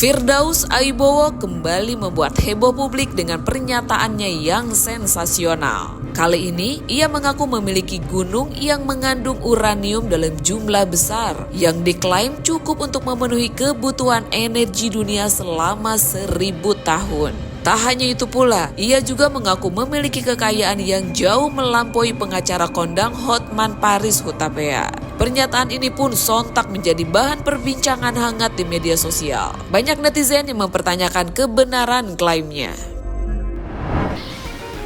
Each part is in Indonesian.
Firdaus Aibowo kembali membuat heboh publik dengan pernyataannya yang sensasional. Kali ini, ia mengaku memiliki gunung yang mengandung uranium dalam jumlah besar yang diklaim cukup untuk memenuhi kebutuhan energi dunia selama 1000 tahun. Tak hanya itu pula, ia juga mengaku memiliki kekayaan yang jauh melampaui pengacara kondang Hotman Paris Hutapea. Pernyataan ini pun sontak menjadi bahan perbincangan hangat di media sosial. Banyak netizen yang mempertanyakan kebenaran klaimnya.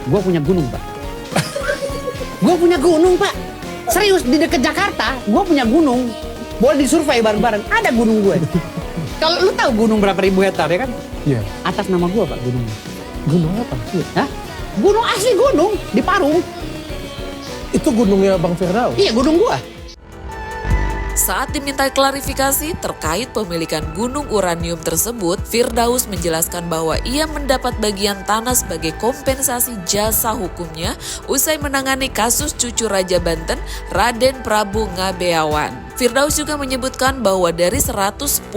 Gue punya gunung, Pak. Gue punya gunung, Pak. Serius, di dekat Jakarta, gue punya gunung. Boleh disurvei bareng-bareng, ada gunung gue. Kalau lu tahu gunung berapa ribu hektar ya kan? Iya. Atas nama gue, Pak, gunungnya. Gunung apa? Hah? Gunung asli, gunung di Parung. Itu gunungnya Bang Firdaus? Iya, gunung gue. Saat diminta klarifikasi terkait pemilikan gunung uranium tersebut, Firdaus menjelaskan bahwa ia mendapat bagian tanah sebagai kompensasi jasa hukumnya usai menangani kasus cucu Raja Banten, Raden Prabu Ngabeawan. Firdaus juga menyebutkan bahwa dari 110.000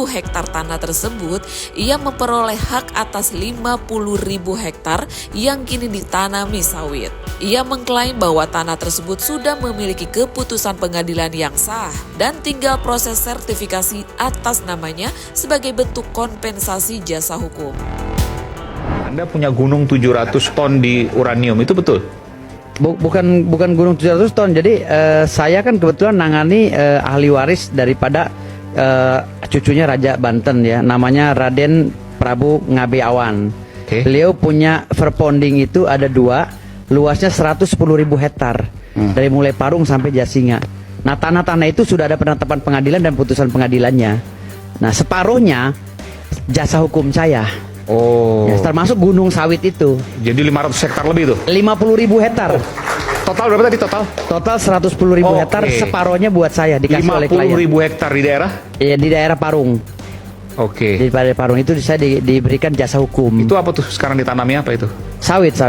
hektar tanah tersebut, ia memperoleh hak atas 50.000 hektar yang kini ditanami sawit. Ia mengklaim bahwa tanah tersebut sudah memiliki keputusan pengadilan yang sah dan tinggal proses sertifikasi atas namanya sebagai bentuk kompensasi jasa hukum. Anda punya gunung 700 ton di uranium, itu betul? Bukan gunung 700 ton. Jadi saya kan kebetulan nangani ahli waris daripada cucunya Raja Banten ya, namanya Raden Prabu Ngabeawan. Beliau punya verponding itu ada 2, luasnya 110.000 hektar dari mulai Parung sampai Jasinga. Nah, tanah-tanah itu sudah ada penetapan pengadilan dan putusan pengadilannya. Nah, separuhnya jasa hukum saya. Oh. Ya, termasuk gunung sawit itu. Jadi 500 hektar lebih tuh? 50.000 hektar. Total berapa tadi total? Total 110.000 hektar, separuhnya buat saya dikasih oleh klien. 50.000 hektar di daerah? Iya, di daerah Parung. Oke. Di daerah Parung itu saya diberikan jasa hukum. Itu apa tuh sekarang ditanami apa itu? Sawit.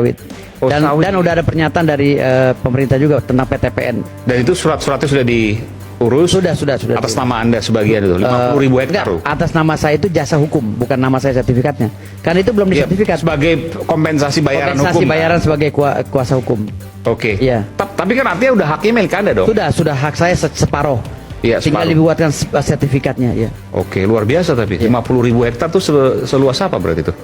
Oh, Dan udah ada pernyataan dari pemerintah juga tentang PTPN. Dan itu surat-suratnya sudah diurus? Sudah. Atas nama Anda sebagian itu, 50.000 hektar. Atas nama saya itu jasa hukum, bukan nama saya sertifikatnya. Karena itu belum disertifikat. Sebagai kompensasi bayaran hukum. Kompensasi bayaran sebagai kuasa hukum. Oke. Iya. Tapi kan artinya udah haknya milik Anda dong? Sudah hak saya separuh. Iya, tinggal dibuatkan sertifikatnya, ya. Oke, luar biasa tapi. 50.000 hektar tuh seluas apa berarti itu?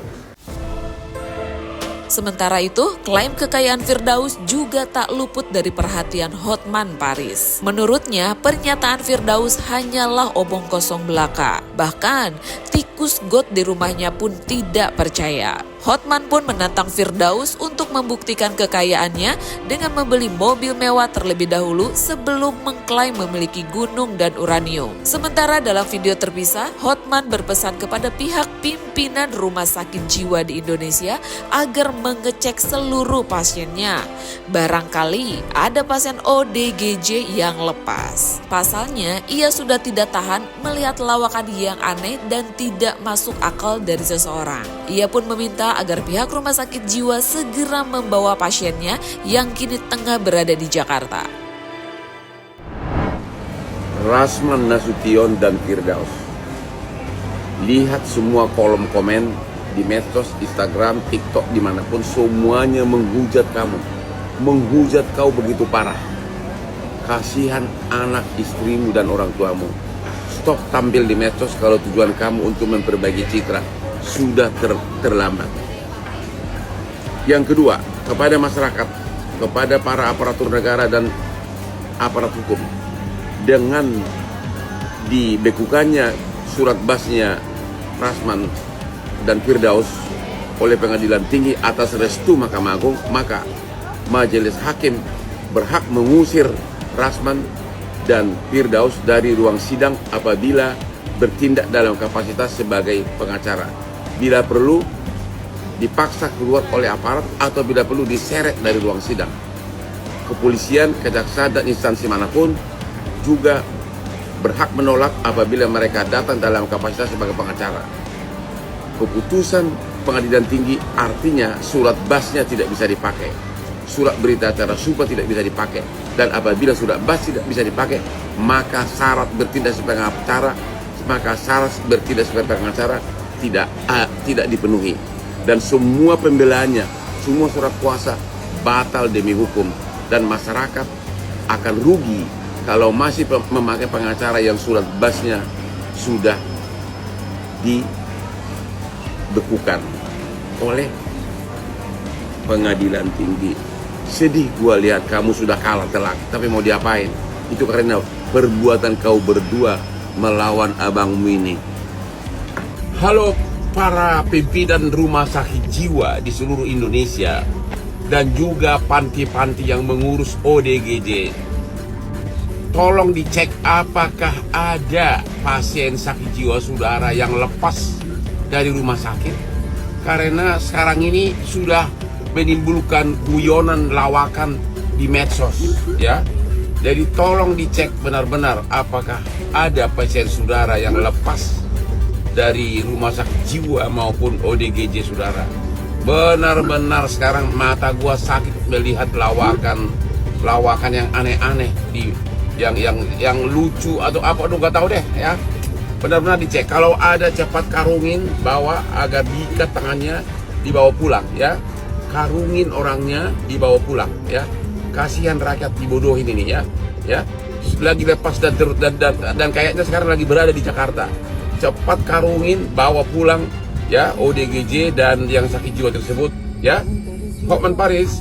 Sementara itu, klaim kekayaan Firdaus juga tak luput dari perhatian Hotman Paris. Menurutnya, pernyataan Firdaus hanyalah omong kosong belaka. Bahkan, tikus got di rumahnya pun tidak percaya. Hotman pun menantang Firdaus untuk membuktikan kekayaannya dengan membeli mobil mewah terlebih dahulu sebelum mengklaim memiliki gunung dan uranium. Sementara dalam video terpisah, Hotman berpesan kepada pihak pimpinan rumah sakit jiwa di Indonesia agar mengecek seluruh pasiennya. Barangkali ada pasien ODGJ yang lepas. Pasalnya, ia sudah tidak tahan melihat lawakan yang aneh dan tidak masuk akal dari seseorang. Ia pun meminta agar pihak rumah sakit jiwa segera membawa pasiennya yang kini tengah berada di Jakarta. Rasman Nasution dan Firdaus. Lihat semua kolom komen di medsos, Instagram, TikTok, dimanapun, semuanya menghujat kamu. Menghujat kau begitu parah. Kasihan anak istrimu dan orang tuamu. Stop tampil di medsos kalau tujuan kamu untuk memperbaiki citra. Sudah terlambat. Yang kedua, kepada masyarakat, kepada para aparatur negara dan aparat hukum, dengan dibekukannya surat basnya Rasman dan Firdaus oleh Pengadilan Tinggi atas restu Mahkamah Agung, maka Majelis Hakim berhak mengusir Rasman dan Firdaus dari ruang sidang apabila bertindak dalam kapasitas sebagai pengacara. Bila perlu dipaksa keluar oleh aparat atau bila perlu diseret dari ruang sidang. Kepolisian, kejaksaan dan instansi manapun juga berhak menolak apabila mereka datang dalam kapasitas sebagai pengacara. Keputusan Pengadilan Tinggi artinya surat basnya tidak bisa dipakai, surat berita acara sumpah tidak bisa dipakai, dan apabila surat bas tidak bisa dipakai, maka syarat bertindak sebagai maka syarat bertindak sebagai pengacara tidak dipenuhi, dan semua pembelaannya, semua surat kuasa batal demi hukum, dan masyarakat akan rugi kalau masih memakai pengacara yang surat bebasnya sudah dibekukan oleh pengadilan tinggi. Sedih gua lihat kamu sudah kalah telak, tapi mau diapain? Itu karena perbuatan kau berdua melawan abangmu ini. Halo para pimpinan rumah sakit jiwa di seluruh Indonesia dan juga panti-panti yang mengurus ODGJ. Tolong dicek apakah ada pasien sakit jiwa saudara yang lepas dari rumah sakit. Karena sekarang ini sudah menimbulkan guyonan lawakan di medsos, ya. Jadi tolong dicek benar-benar apakah ada pasien saudara yang lepas dari rumah sakit jiwa maupun ODGJ saudara. Benar-benar sekarang mata gua sakit melihat lawakan yang aneh-aneh yang lucu atau apa, aduh nggak tahu deh, ya. Benar-benar dicek. Kalau ada cepat karungin, bawa agar diikat tangannya, dibawa pulang, ya. Karungin orangnya, dibawa pulang, ya. Kasihan rakyat dibodohin ini, ya. Lagi lepas dan kayaknya sekarang lagi berada di Jakarta. Cepat karungin, bawa pulang, ya, ODGJ dan yang sakit jiwa tersebut, ya. Hotman Paris.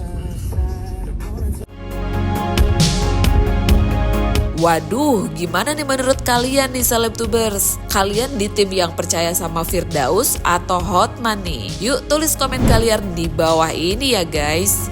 Waduh, gimana nih menurut kalian nih Selebtubers? Kalian di tim yang percaya sama Firdaus atau Hotman nih? Yuk tulis komen kalian di bawah ini ya guys.